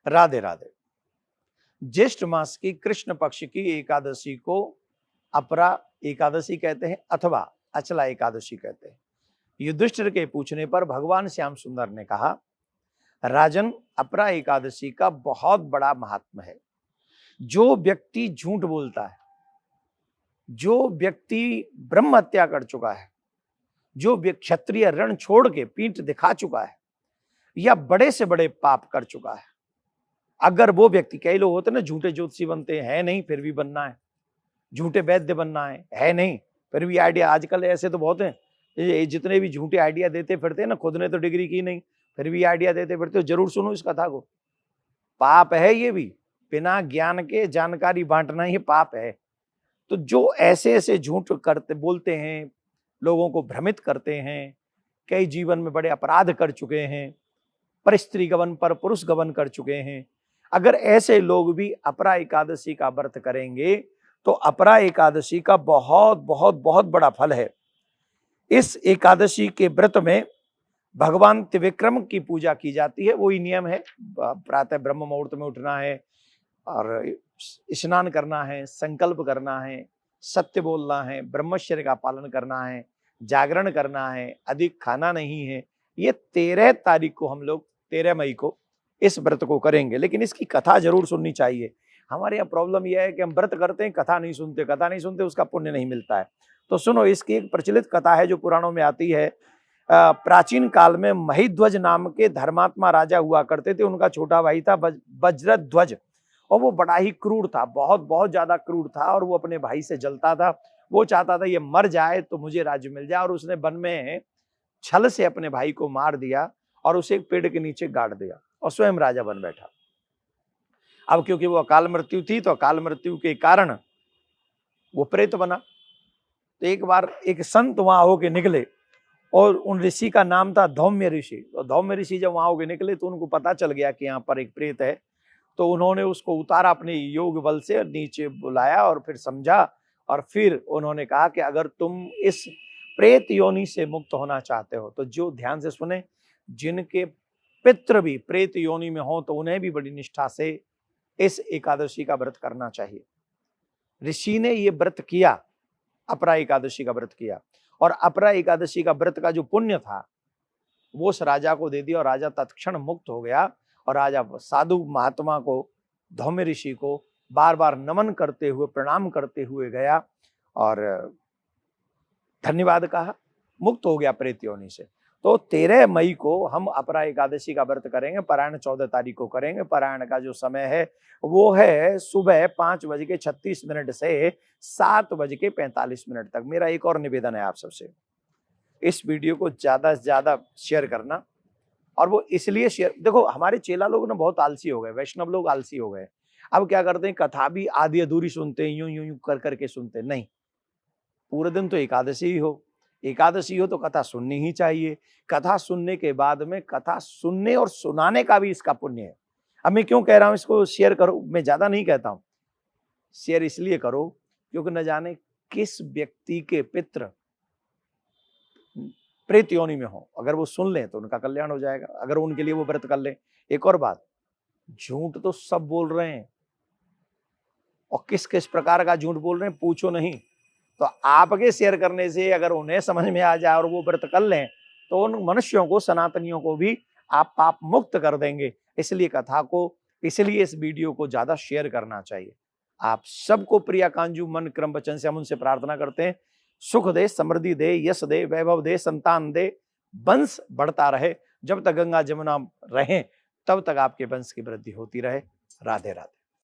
राधे राधे। ज्येष्ठ मास की कृष्ण पक्ष की एकादशी को अपरा एकादशी कहते हैं अथवा अचला एकादशी कहते हैं। युधिष्ठिर के पूछने पर भगवान श्याम सुंदर ने कहा, राजन, अपरा एकादशी का बहुत बड़ा महात्म है। जो व्यक्ति झूठ बोलता है, जो व्यक्ति ब्रह्म हत्या कर चुका है, जो क्षत्रिय रण छोड़ के पीठ दिखा चुका है या बड़े से बड़े पाप कर चुका है, अगर वो व्यक्ति, कई लोग होते ना झूठे ज्योतिषी बनते हैं नहीं फिर भी बनना है, झूठे वैद्य बनना है नहीं फिर भी आइडिया, आजकल ऐसे तो बहुत हैं, ये जितने भी झूठे आइडिया देते फिरते हैं ना, खुद ने तो डिग्री की नहीं फिर भी आइडिया देते फिरते हो, जरूर सुनो इस कथा को। पाप है ये भी, बिना ज्ञान के जानकारी बांटना ही पाप है। तो जो ऐसे ऐसे झूठ करते बोलते हैं, लोगों को भ्रमित करते हैं, कई जीवन में बड़े अपराध कर चुके हैं, पर स्त्री गमन पर पुरुष गमन कर चुके हैं, अगर ऐसे लोग भी अपरा एकादशी का व्रत करेंगे तो अपरा एकादशी का बहुत बहुत बहुत बड़ा फल है। इस एकादशी के व्रत में भगवान त्रिविक्रम की पूजा की जाती है। वही नियम है, प्रातः ब्रह्म मुहूर्त में उठना है और स्नान करना है, संकल्प करना है, सत्य बोलना है, ब्रह्मचर्य का पालन करना है, जागरण करना है, अधिक खाना नहीं है। ये 13 तारीख को हम लोग 13 मई को इस व्रत को करेंगे, लेकिन इसकी कथा जरूर सुननी चाहिए। हमारे यहाँ प्रॉब्लम यह है कि हम व्रत करते हैं, कथा नहीं सुनते, उसका पुण्य नहीं मिलता है। तो सुनो, इसकी एक प्रचलित कथा है जो पुराणों में आती है। प्राचीन काल में महिध्वज नाम के धर्मात्मा राजा हुआ करते थे। उनका छोटा भाई था वज्रध्वज, और वो बड़ा ही क्रूर था, बहुत बहुत ज्यादा क्रूर था, और वो अपने भाई से जलता था। वो चाहता था ये मर जाए तो मुझे राज्य मिल जाए, और उसने वन में छल से अपने भाई को मार दिया और उसे एक पेड़ के नीचे गाड़ दिया और स्वयं राजा बन बैठा। अब क्योंकि वो अकाल मृत्यु थी, तो अकाल मृत्यु के कारण वो प्रेत बना। तो एक बार एक संत वहां होके निकले, और उन ऋषि का नाम था धौम्य ऋषि। तो धौम्य ऋषि जब वहां होके निकले तो उनको पता चल गया कि यहाँ पर एक प्रेत है। तो उन्होंने उसको उतारा, अपने योग बल से नीचे बुलाया और फिर समझा, और फिर उन्होंने कहा कि अगर तुम इस प्रेत योनि से मुक्त होना चाहते हो तो, जो ध्यान से सुने, जिनके पितृ भी प्रेत योनि में हो तो उन्हें भी बड़ी निष्ठा से इस एकादशी का व्रत करना चाहिए। ऋषि ने ये व्रत किया, अपरा एकादशी का व्रत किया, और अपरा एकादशी का व्रत का जो पुण्य था वो उस राजा को दे दिया, और राजा तत्क्षण मुक्त हो गया। और राजा साधु महात्मा को, धौम्य ऋषि को बार बार नमन करते हुए, प्रणाम करते हुए गया और धन्यवाद कहा, मुक्त हो गया प्रेत योनि से। तो 13 मई को हम अपरा एकादशी का व्रत करेंगे। पारायण 14 तारीख को करेंगे। पारायण का जो समय है वो है सुबह 5:36 से 7:45 तक। मेरा एक और निवेदन है आप सबसे, इस वीडियो को ज्यादा से ज्यादा शेयर करना। और वो इसलिए शेयर, देखो हमारे चेला लोग ना बहुत आलसी हो गए, वैष्णव लोग आलसी हो गए। अब क्या करते हैं, कथा भी आधी अधूरी सुनते हैं, यूं यूं यूं कर करके सुनते नहीं। पूरे दिन तो एकादशी हो तो कथा सुननी ही चाहिए। कथा सुनने के बाद में कथा सुनने और सुनाने का भी इसका पुण्य है। अब मैं क्यों कह रहा हूं इसको शेयर करो, मैं ज्यादा नहीं कहता हूं, शेयर इसलिए करो क्योंकि न जाने किस व्यक्ति के पितृ प्रेत योनि में हो, अगर वो सुन लें तो उनका कल्याण हो जाएगा, अगर उनके लिए वो व्रत कर लें। एक और बात, झूठ तो सब बोल रहे हैं, और किस किस प्रकार का झूठ बोल रहे हैं पूछो नहीं। तो आपके शेयर करने से अगर उन्हें समझ में आ जाए और वो व्रत कर लें तो उन मनुष्यों को, सनातनियों को भी आप पाप मुक्त कर देंगे। इसलिए कथा को, इसलिए इस वीडियो को ज्यादा शेयर करना चाहिए। आप सबको प्रिया कांजू मन क्रम वचन से हम उनसे प्रार्थना करते हैं, सुख दे, समृद्धि दे, यश दे, वैभव दे, संतान दे, वंश बढ़ता रहे। जब तक गंगा जमुना रहें तब तक आपके वंश की वृद्धि होती रहे। राधे राधे।